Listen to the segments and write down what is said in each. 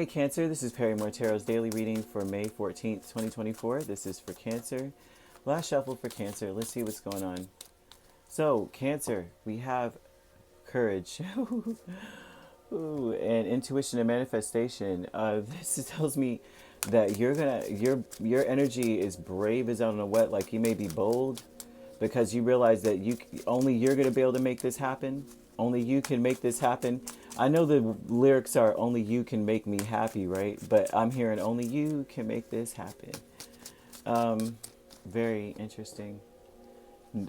Hey Cancer, this is Perrymore Tarot's daily reading for May 14th, 2024. This is for Cancer. Last shuffle for Cancer. Let's see what's going on. So, Cancer, we have courage. Ooh, and intuition and manifestation. This tells me that your energy is brave as out on a wet. Like you may be bold because you realize that only you're gonna be able to make this happen. Only you can make this happen. I know the lyrics are only you can make me happy, right? But I'm hearing only you can make this happen. Very interesting.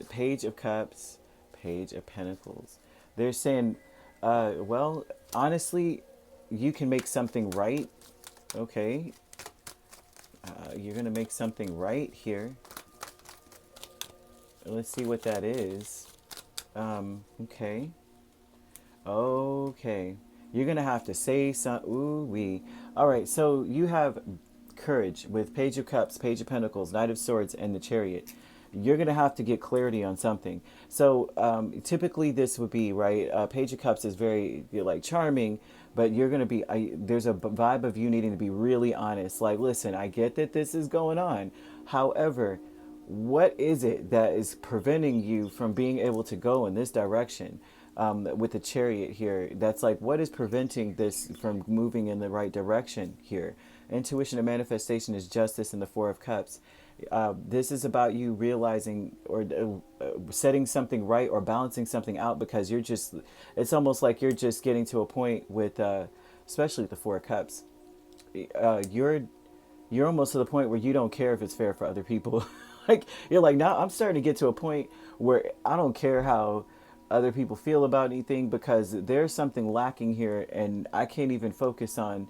Page of Cups, Page of Pentacles. They're saying, well, honestly, you can make something right. Okay. You're going to make something right here. Let's see what that is. Okay. Okay. You're going to have to say some. Ooh, wee. All right. So you have courage with Page of Cups, Page of Pentacles, Knight of Swords, and the Chariot. You're going to have to get clarity on something. So typically this would be, right, Page of Cups is very like charming, but you're going to be, there's a vibe of you needing to be really honest. Like, listen, I get that this is going on. However, what is it that is preventing you from being able to go in this direction? With the Chariot here, that's like, what is preventing this from moving in the right direction here? Intuition and manifestation is justice in the Four of Cups. This is about you realizing or setting something right or balancing something out, because it's almost like you're just getting to a point with, especially the Four of Cups. You're almost to the point where you don't care if it's fair for other people. Like, you're like, now I'm starting to get to a point where I don't care how other people feel about anything, because there's something lacking here and I can't even focus on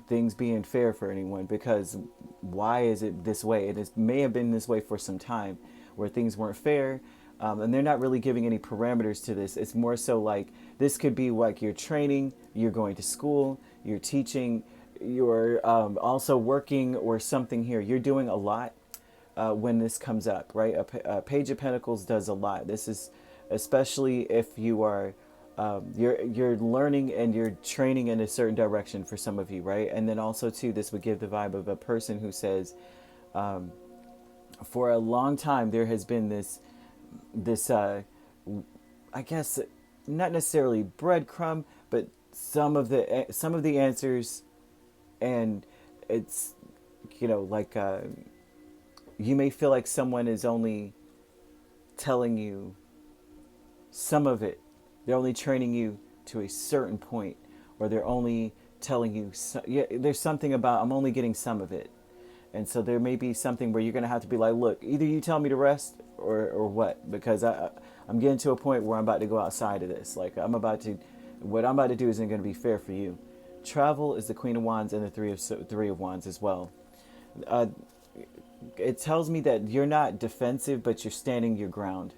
things being fair for anyone, because why is it this way? May have been this way for some time where things weren't fair, and they're not really giving any parameters to this. It's more so like this could be like you're training, you're going to school, you're teaching, you're also working or something here. You're doing a lot when this comes up, right? A Page of Pentacles does a lot. This is especially if you are you're learning and you're training in a certain direction for some of you, right? And then also too, this would give the vibe of a person who says, for a long time there has been this I guess not necessarily breadcrumb, but some of the answers, and it's like you may feel like someone is only telling you some of it. They're only training you to a certain point, or they're only telling you, yeah, there's something about, I'm only getting some of it. And so there may be something where you're going to have to be like, look, either you tell me to rest or what, because I'm getting to a point where I'm about to go outside of this. Like what I'm about to do isn't going to be fair for you. Travel is the Queen of Wands and the Three of Wands as well. It tells me that you're not defensive, but you're standing your ground.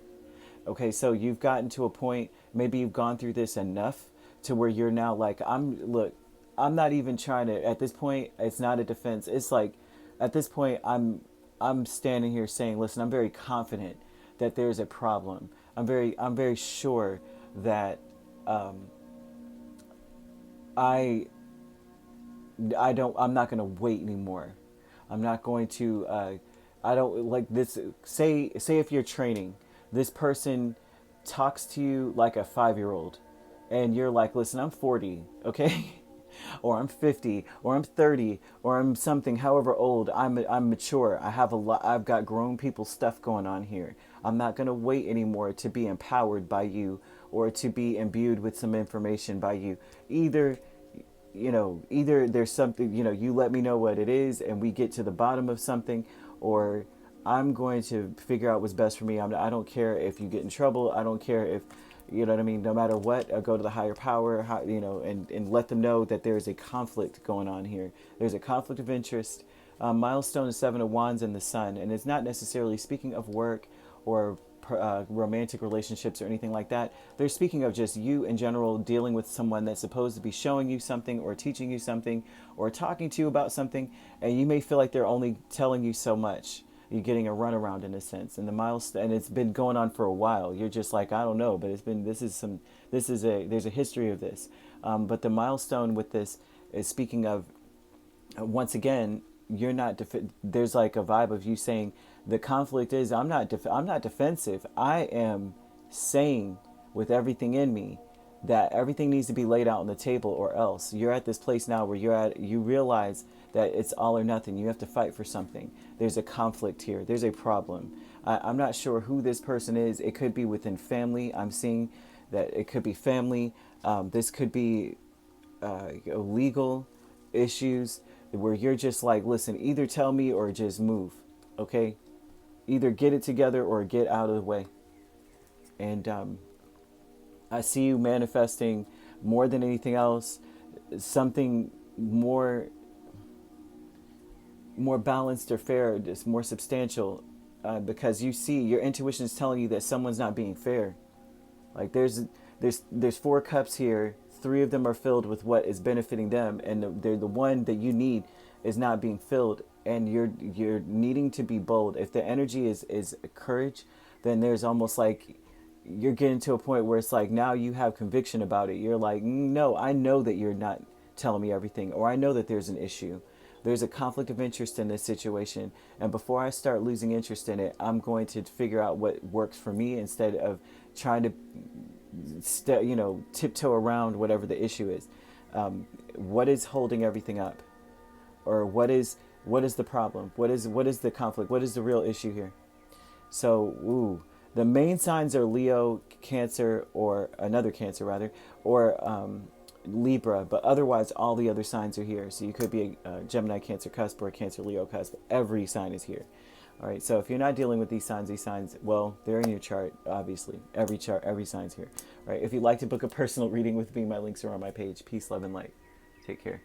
Okay, so you've gotten to a point, maybe you've gone through this enough to where you're now like, I'm not even trying to, at this point, it's not a defense. It's like, at this point, I'm standing here saying, listen, I'm very confident that there's a problem. I'm very sure that I'm not going to wait anymore. I'm not going to, I don't like this. Say if you're training, this person talks to you like a 5-year-old, and you're like, listen, I'm 40, okay? Or I'm 50, or I'm 30, or I'm something, however old, I'm mature. I've got grown people stuff going on here. I'm not going to wait anymore to be empowered by you or to be imbued with some information by you. Either there's something, you let me know what it is and we get to the bottom of something, or I'm going to figure out what's best for me. I don't care if you get in trouble. I don't care if, you know what I mean? No matter what, I'll go to the higher power, and let them know that there is a conflict going on here. There's a conflict of interest. Milestone is Seven of Wands and the Sun. And it's not necessarily speaking of work or romantic relationships or anything like that. They're speaking of just you in general dealing with someone that's supposed to be showing you something or teaching you something or talking to you about something. And you may feel like they're only telling you so much. You're getting a runaround in a sense, and the milestone, and it's been going on for a while. You're just like, I don't know, but there's a history of this. But the milestone with this is speaking of once again, you're not there's like a vibe of you saying the conflict is I'm not defensive. I am saying with everything in me that everything needs to be laid out on the table, or else you're at this place now where you realize that it's all or nothing. You have to fight for something. There's a conflict here. There's a problem. I'm not sure who this person is. It could be within family. I'm seeing that it could be family. This could be legal issues where you're just like, listen, either tell me or just move, okay? Either get it together or get out of the way. And I see you manifesting more than anything else, something more balanced or fair, just more substantial, because you see your intuition is telling you that someone's not being fair. Like there's 4 cups here. 3 of them are filled with what is benefiting them, and the one that you need is not being filled. And you're needing to be bold. If the energy is courage, then there's almost like you're getting to a point where it's like now you have conviction about it. You're like, no, I know that you're not telling me everything, or I know that there's an issue. There's a conflict of interest in this situation, and before I start losing interest in it, I'm going to figure out what works for me instead of trying to tiptoe around whatever the issue is. What is holding everything up, or what is the problem? What is the conflict? What is the real issue here? So, the main signs are Leo, Cancer, or another Cancer rather, or Libra, but otherwise all the other signs are here. So you could be a Gemini Cancer cusp or a Cancer Leo cusp. Every sign is here. All right, so if you're not dealing with these signs, well, they're in your chart, obviously. Every sign's here. All right, if you'd like to book a personal reading with me, my links are on my page. Peace, love, and light. Take care.